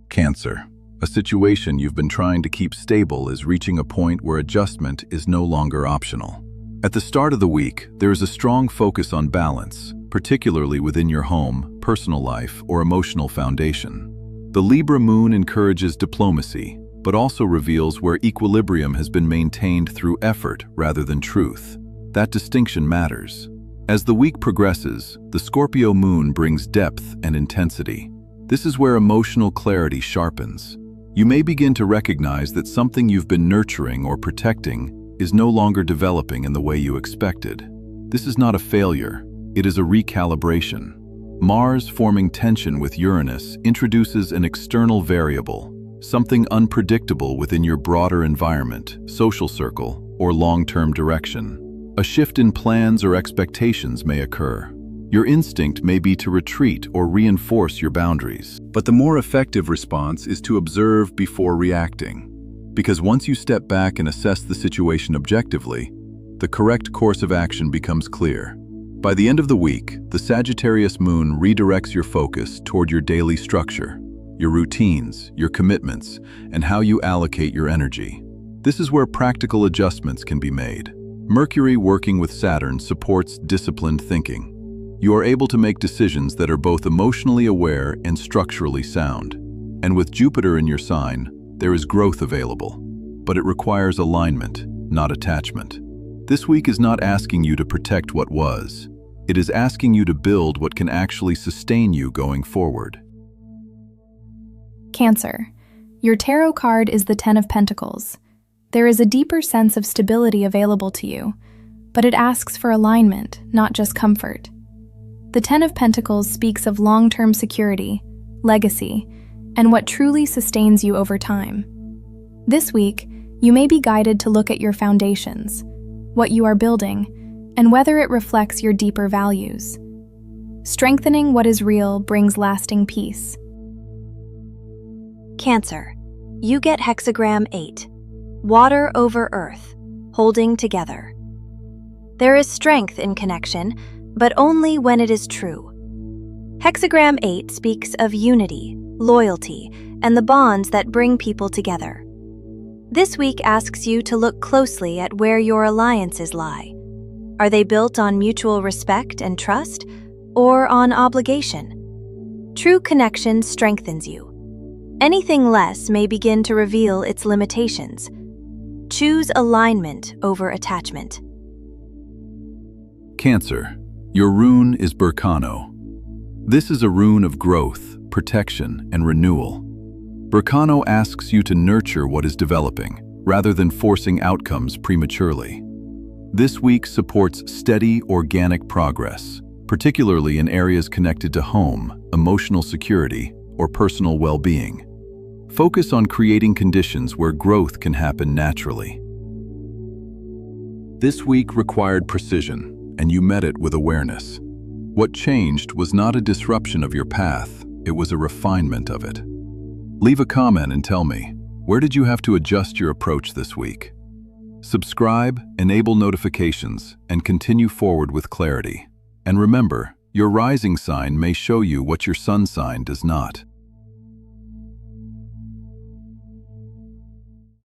Cancer. A situation you've been trying to keep stable is reaching a point where adjustment is no longer optional. At the start of the week, there is a strong focus on balance, particularly within your home, personal life, or emotional foundation. The Libra moon encourages diplomacy, but also reveals where equilibrium has been maintained through effort rather than truth. That distinction matters. As the week progresses, the Scorpio moon brings depth and intensity. This is where emotional clarity sharpens. You may begin to recognize that something you've been nurturing or protecting is no longer developing in the way you expected. This is not a failure, it is a recalibration. Mars forming tension with Uranus introduces an external variable, something unpredictable within your broader environment, social circle, or long-term direction. A shift in plans or expectations may occur. Your instinct may be to retreat or reinforce your boundaries. But the more effective response is to observe before reacting. Because once you step back and assess the situation objectively, the correct course of action becomes clear. By the end of the week, the Sagittarius Moon redirects your focus toward your daily structure, your routines, your commitments, and how you allocate your energy. This is where practical adjustments can be made. Mercury working with Saturn supports disciplined thinking. You are able to make decisions that are both emotionally aware and structurally sound. And with Jupiter in your sign, there is growth available. But it requires alignment, not attachment. This week is not asking you to protect what was. It is asking you to build what can actually sustain you going forward. Cancer. Your tarot card is the Ten of Pentacles. There is a deeper sense of stability available to you, but it asks for alignment, not just comfort. The Ten of Pentacles speaks of long-term security, legacy, and what truly sustains you over time. This week, you may be guided to look at your foundations, what you are building, and whether it reflects your deeper values. Strengthening what is real brings lasting peace. Cancer. You get hexagram 8. Water over earth, holding together. There is strength in connection, but only when it is true. Hexagram 8 speaks of unity, loyalty, and the bonds that bring people together. This week asks you to look closely at where your alliances lie. Are they built on mutual respect and trust, or on obligation? True connection strengthens you. Anything less may begin to reveal its limitations. Choose alignment over attachment. Cancer. Your rune is Burkano. This is a rune of growth, protection, and renewal. Burkano asks you to nurture what is developing, rather than forcing outcomes prematurely. This week supports steady, organic progress, particularly in areas connected to home, emotional security, or personal well-being. Focus on creating conditions where growth can happen naturally. This week required precision, and you met it with awareness. What changed was not a disruption of your path, it was a refinement of it. Leave a comment and tell me, where did you have to adjust your approach this week? Subscribe, enable notifications, and continue forward with clarity. And remember, your rising sign may show you what your sun sign does not.